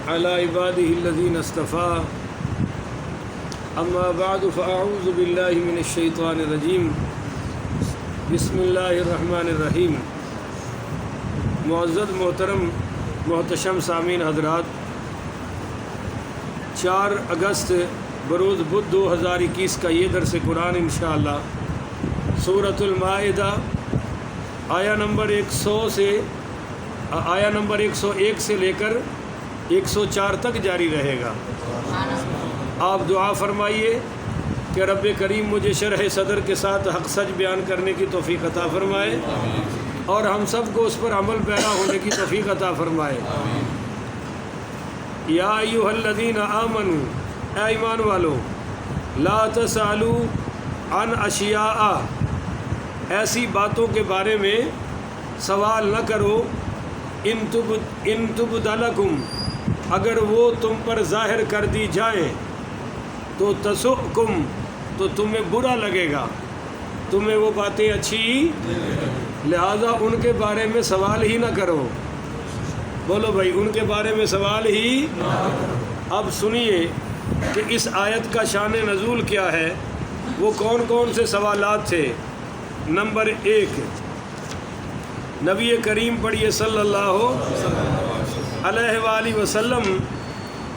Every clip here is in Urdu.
على عباده الذين اصطفى اما بعد فاعوذ بالله من الشیطان الرجیم بسم اللہ الرحمن الرحیم۔ معزز محترم محتشم سامعین حضرات، 4 اگست بروز بدھ 2021 کا یہ درس قرآن انشاءاللہ سورۃ المائدہ آیا نمبر 101 سے لے کر 104 تک جاری رہے گا۔ آپ دعا فرمائیے کہ رب کریم مجھے شرح صدر کے ساتھ حق سچ بیان کرنے کی توفیق عطا فرمائے اور ہم سب کو اس پر عمل پیرا ہونے کی توفیق عطا فرمائے۔ یا ایھا الذین آمنوا، اے ایمان والو، لا تسألوا عن اشیاء، ایسی باتوں کے بارے میں سوال نہ کرو، ان تبد لکم، اگر وہ تم پر ظاہر کر دی جائیں تو تسؤکم، تو تمہیں برا لگے گا، تمہیں وہ باتیں اچھی، لہذا ان کے بارے میں سوال ہی نہ کرو۔ بولو بھائی، ان کے بارے میں سوال ہی۔ اب سنیے کہ اس آیت کا شان نزول کیا ہے، وہ کون کون سے سوالات تھے۔ نمبر 1، نبی کریم پڑھیے صلی اللہ علیہ وآلہ وسلم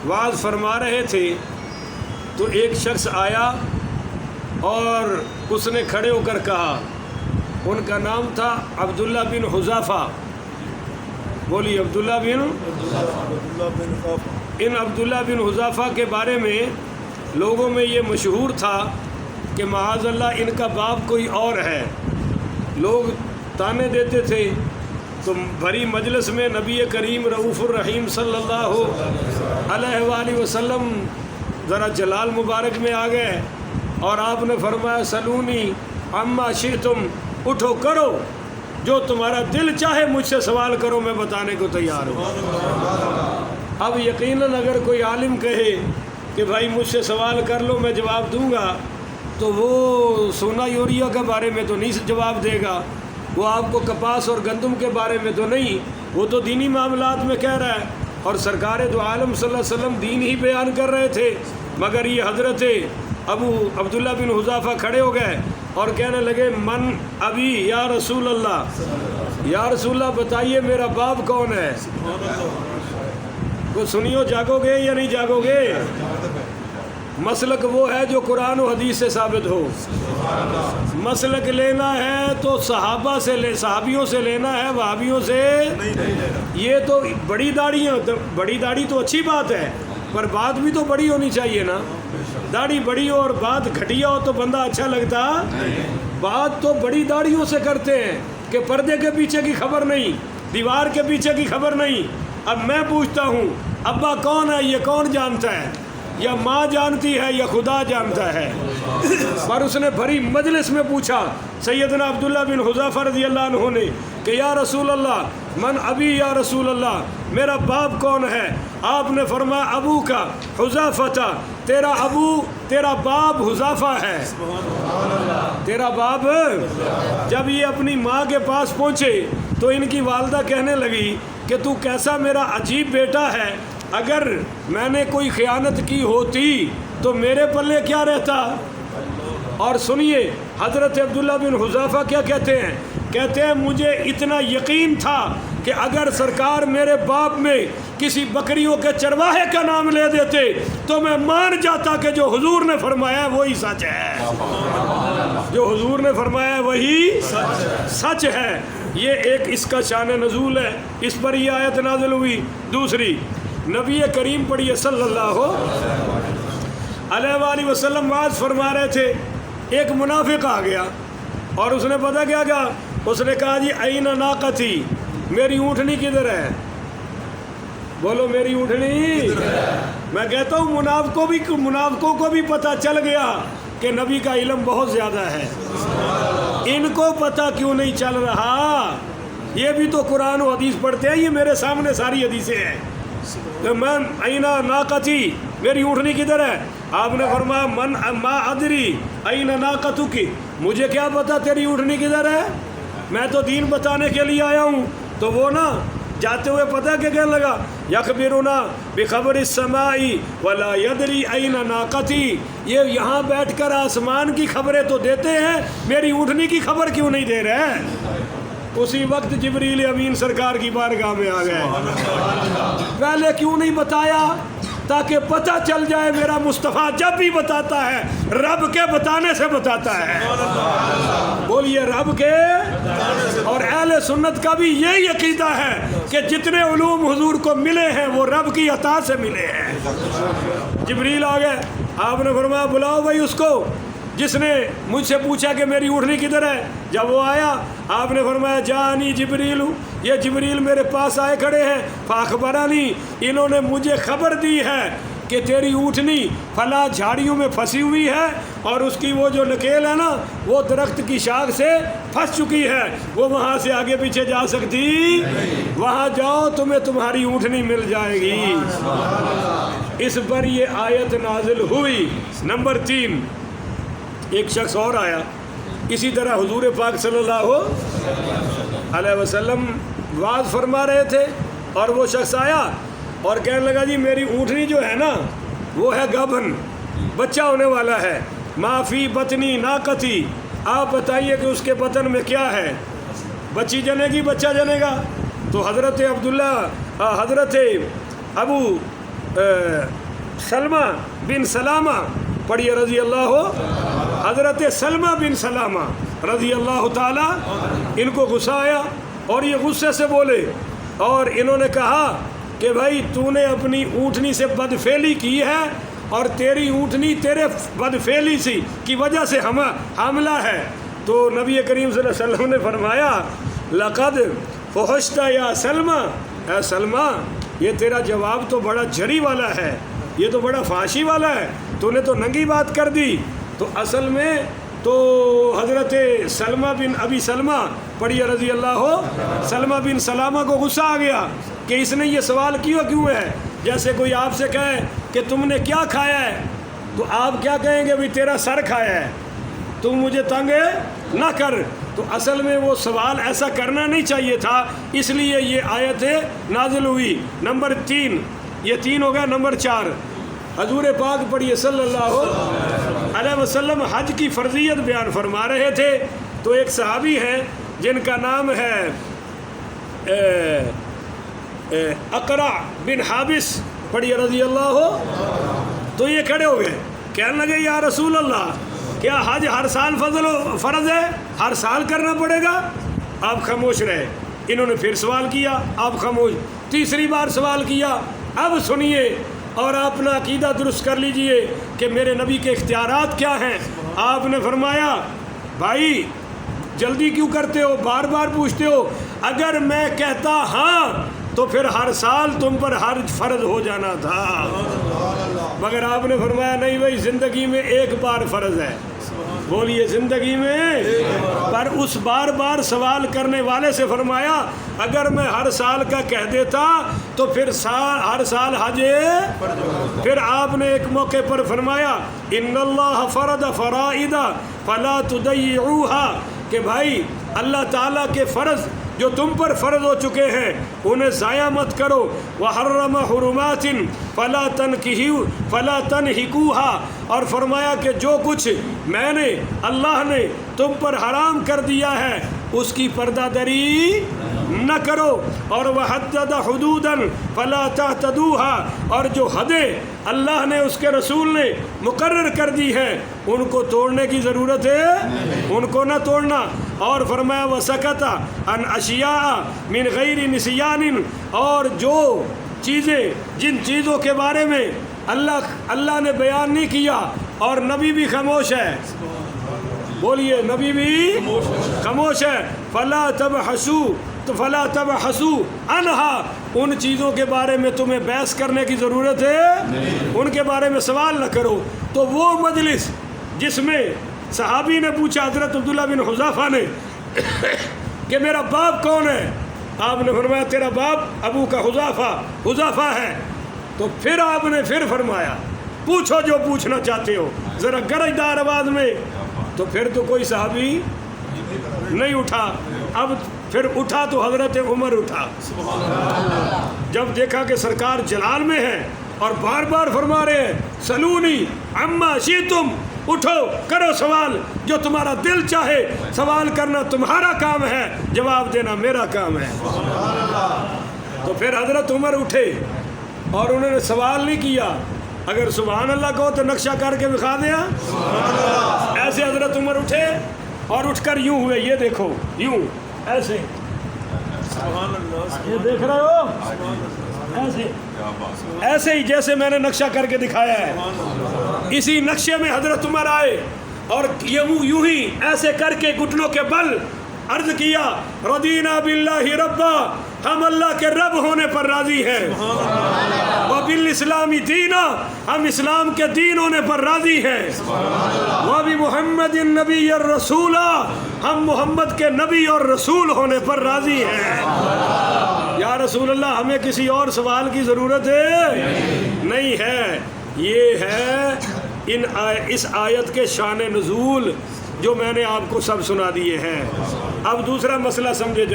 وعظ فرما رہے تھے تو ایک شخص آیا اور اس نے کھڑے ہو کر کہا، ان کا نام تھا عبداللہ بن حذافہ۔ بولیے عبداللہ بن حذافہ کے بارے میں لوگوں میں یہ مشہور تھا کہ معاذ اللہ ان کا باپ کوئی اور ہے۔ لوگ تانے دیتے تھے تو بھری مجلس میں نبی کریم رؤوف الرحیم صلی اللہ علیہ وآلہ وسلم ذرا جلال مبارک میں آ گئے اور آپ نے فرمایا، سلونی عما شئتم، اٹھو کرو جو تمہارا دل چاہے، مجھ سے سوال کرو، میں بتانے کو تیار ہوں۔ اب یقیناً اگر کوئی عالم کہے کہ بھائی مجھ سے سوال کر لو میں جواب دوں گا، تو وہ سونا یوریا کے بارے میں تو نہیں جواب دے گا، وہ آپ کو کپاس اور گندم کے بارے میں تو نہیں، وہ تو دینی معاملات میں کہہ رہا ہے۔ اور سرکار دو عالم صلی اللہ علیہ وسلم دین ہی بیان کر رہے تھے، مگر یہ حضرت ابو عبداللہ بن حذافہ کھڑے ہو گئے اور کہنے لگے، من ابی یا رسول اللہ، یا رسول اللہ بتائیے میرا باپ کون ہے۔ کو سنیو، جاگو گے یا نہیں جاگو گے؟ مسلک وہ ہے جو قرآن و حدیث سے ثابت ہو۔ مسلک لینا ہے تو صحابہ سے صحابیوں سے لینا ہے، وہابیوں سے۔ یہ تو بڑی داڑھی تو اچھی بات ہے، پر بات بھی تو بڑی ہونی چاہیے نا۔ داڑھی بڑی ہو اور بات گھٹیا ہو تو بندہ اچھا لگتا۔ بات تو بڑی داڑھیوں سے کرتے ہیں کہ پردے کے پیچھے کی خبر نہیں، دیوار کے پیچھے کی خبر نہیں۔ اب میں پوچھتا ہوں، ابا کون ہے یہ کون جانتا ہے؟ یا ماں جانتی ہے یا خدا جانتا ہے؟ پر اس نے بھری مجلس میں پوچھا سیدنا عبداللہ بن حذافہ رضی اللہ عنہ نے کہ یا رسول اللہ، من ابی یا رسول اللہ، میرا باپ کون ہے؟ آپ نے فرمایا، ابو کا حذافہ تھا، تیرا باپ حذافہ ہے، تیرا باپ۔ جب یہ اپنی ماں کے پاس پہنچے تو ان کی والدہ کہنے لگی کہ تو کیسا میرا عجیب بیٹا ہے، اگر میں نے کوئی خیانت کی ہوتی تو میرے پلے کیا رہتا؟ اور سنیے حضرت عبداللہ بن حذافہ کیا کہتے ہیں، مجھے اتنا یقین تھا کہ اگر سرکار میرے باپ میں کسی بکریوں کے چرواہے کا نام لے دیتے تو میں مان جاتا کہ جو حضور نے فرمایا وہی سچ ہے، جو حضور نے فرمایا وہی سچ ہے۔ یہ ایک اس کا شان نزول ہے، اس پر یہ آیت نازل ہوئی۔ دوسری، نبی کریم پڑھیے صلی اللہ علیہ وآلہ وسلم وعظ فرما رہے تھے، ایک منافق آ گیا اور اس نے پتہ کیا کہا، اس نے کہا، جی این ناقتی، میری اونٹنی کدھر ہے؟ بولو میری اونٹنی۔ میں کہتا ہوں منافقوں کو بھی پتہ چل گیا کہ نبی کا علم بہت زیادہ ہے، ان کو پتہ کیوں نہیں چل رہا؟ یہ بھی تو قرآن و حدیث پڑھتے ہیں، یہ میرے سامنے ساری حدیثیں ہیں کہ من اینا ناقتی، میری اونٹنی کدھر ہے؟ آپ نے فرمایا، من ما ادری اینا ناقتک، مجھے کیا پتا تیری اونٹنی کدھر ہے، میں تو دین بتانے کے لیے آیا ہوں۔ تو وہ نا جاتے ہوئے پتہ کہ کہنے لگا یخبرنا بخبر السماء ولا یدری این ناقتی، یہ یہاں بیٹھ کر آسمان کی خبریں تو دیتے ہیں، میری اونٹنی کی خبر کیوں نہیں دے رہے ہیں؟ اسی وقت جبریل امین سرکار کی بارگاہ میں آ گئے. پہلے کیوں نہیں بتایا؟ تاکہ پتہ چل جائے میرا مصطفیٰ جب بھی بتاتا ہے رب کے بتانے سے بتاتا ہے. بولیے رب کے. اور اہل سنت کا بھی یہی عقیدہ ہے کہ جتنے علوم حضور کو ملے ہیں وہ رب کی عطا سے ملے ہیں. جبریل آ گئے، آپ نے فرمایا بلاؤ بھائی اس کو جس نے مجھ سے پوچھا کہ میری اونٹنی کدھر ہے. جب وہ آیا آپ نے فرمایا جانی جبریل، یہ جبریل میرے پاس آئے کھڑے ہیں. فاخبرانی، انہوں نے مجھے خبر دی ہے کہ تیری اونٹنی فلاں جھاڑیوں میں پھنسی ہوئی ہے اور اس کی وہ جو نکیل ہے نا وہ درخت کی شاخ سے پھنس چکی ہے، وہ وہاں سے آگے پیچھے جا سکتی. وہاں جاؤ تمہیں تمہاری اونٹنی مل جائے گی. اس پر یہ آیت نازل ہوئی. نمبر 3، ایک شخص اور آیا اسی طرح حضور پاک صلی اللہ علیہ وسلم وعظ فرما رہے تھے، اور وہ شخص آیا اور کہنے لگا جی میری اونٹنی جو ہے نا وہ ہے گابھن، بچہ ہونے والا ہے. ما فی بطنی ناقتی، آپ بتائیے کہ اس کے بطن میں کیا ہے؟ بچی جنے گی، بچہ جنے گا. تو حضرت ابو سلمہ بن سلامہ پڑھیے رضی اللہ، حضرت سلمہ بن سلامہ رضی اللہ تعالی، ان کو غصہ آیا اور یہ غصے سے بولے اور انہوں نے کہا کہ بھائی تو نے اپنی اونٹنی سے بدفعلی کی ہے اور تیری اونٹنی تیرے بدفعلی سی کی وجہ سے حاملہ ہے. تو نبی کریم صلی اللہ علیہ وسلم نے فرمایا لقد فحشت یا سلمہ، اے سلمہ یہ تیرا جواب تو بڑا جھری والا ہے، یہ تو بڑا فحاشی والا ہے، تو نے تو ننگی بات کر دی. تو اصل میں تو حضرت سلمہ بن ابی سلمہ پڑھیے رضی اللہ، سلمہ بن سلامہ کو غصہ آ گیا کہ اس نے یہ سوال کیوں ہے. جیسے کوئی آپ سے کہے کہ تم نے کیا کھایا ہے تو آپ کیا کہیں گے؟ بھی تیرا سر کھایا ہے، تم مجھے تنگ نہ کر. تو اصل میں وہ سوال ایسا کرنا نہیں چاہیے تھا، اس لیے یہ آیت نازل ہوئی. نمبر 3، یہ 3 ہو گیا. نمبر 4، حضور پاک پڑھیے صلی اللہ علیہ وسلم حج کی فرضیت بیان فرما رہے تھے. تو ایک صحابی ہیں جن کا نام ہے اقرع بن حابس پڑھیے رضی اللہ. تو یہ کھڑے ہو گئے، کہنے لگے یا رسول اللہ کیا حج ہر سال فرض ہے، ہر سال کرنا پڑے گا؟ آپ خاموش رہے. انہوں نے پھر سوال کیا، آپ خاموش. تیسری بار سوال کیا. اب سنیے اور اپنا عقیدہ درست کر لیجئے کہ میرے نبی کے اختیارات کیا ہیں. آپ نے فرمایا بھائی جلدی کیوں کرتے ہو، بار بار پوچھتے ہو؟ اگر میں کہتا ہاں تو پھر ہر سال تم پر حج فرض ہو جانا تھا، مگر آپ نے فرمایا نہیں بھائی زندگی میں ایک بار فرض ہے. بولیے زندگی میں. پر اس بار بار سوال کرنے والے سے فرمایا اگر میں ہر سال کا کہہ دیتا تو پھر ہر سال حج. پھر آپ نے ایک موقع پر فرمایا ان اللہ فرض فرائض فلا تضيعوها، کہ بھائی اللہ تعالیٰ کے فرض جو تم پر فرض ہو چکے ہیں انہیں ضائع مت کرو. وحرم حرمات فلا تنہکوها، اور فرمایا کہ جو کچھ میں نے اللہ نے تم پر حرام کر دیا ہے اس کی پردہ دری نہ کرو. اور وحدد حدودا فلا تعتدوها، اور جو حدیں اللہ نے اس کے رسول نے مقرر کر دی ہے ان کو توڑنے کی ضرورت ہے، ان کو نہ توڑنا. اور فرمایا وسکت عن اشیاء من غیر نسیان، اور جو چیزیں جن چیزوں کے بارے میں اللہ نے بیان نہیں کیا اور نبی بھی خاموش ہے. بولیے نبی بھی خاموش ہے. فلا تبحثوا عنہا، ان چیزوں کے بارے میں تمہیں بحث کرنے کی ضرورت ہے، ان کے بارے میں سوال نہ کرو. تو وہ مجلس جس میں صحابی نے پوچھا حضرت عبداللہ بن حذیفہ نے کہ میرا باپ کون ہے؟ آپ نے فرمایا تیرا باپ ابو کا حذیفہ ہے. تو پھر آپ نے پھر فرمایا پوچھو جو پوچھنا چاہتے ہو ذرا گرج دار آواز میں. تو پھر تو کوئی صحابی نہیں اٹھا. اب پھر اٹھا تو حضرت عمر اٹھا، جب دیکھا کہ سرکار جلال میں ہے اور بار بار فرما رہے ہیں سلونی عما شئتم، اٹھو کرو سوال جو تمہارا دل چاہے، سوال کرنا تمہارا کام ہے، جواب دینا میرا کام ہے۔ تو پھر حضرت عمر اٹھے اور انہوں نے سوال نہیں کیا، اگر سبحان اللہ کہو تو نقشہ کر کے دکھا دیا۔ ایسے حضرت عمر اٹھے اور اٹھ کر یوں ہوئے، یہ دیکھو یوں ایسے، یہ دیکھ رہے ہو ایسے، ایسے ہی جیسے میں نے نقشہ کر کے دکھایا ہے، اسی نقشے میں حضرت عمر آئے اور یوں ہی ایسے کر کے گھٹنوں کے بل عرض کیا رضینا باللہ ربا، ہم اللہ کے رب ہونے پر راضی ہیں، وبالاسلام دینا، ہم اسلام کے دین ہونے پر راضی ہیں، وبمحمد النبی الرسول، ہم محمد کے نبی اور رسول ہونے پر راضی ہیں۔ یا رسول اللہ ہمیں کسی اور سوال کی ضرورت ہے؟ نہیں ہے۔ یہ ہے اس آیت کے شان نزول جو میں نے آپ کو سب سنا دیے ہیں۔ اب دوسرا مسئلہ سمجھے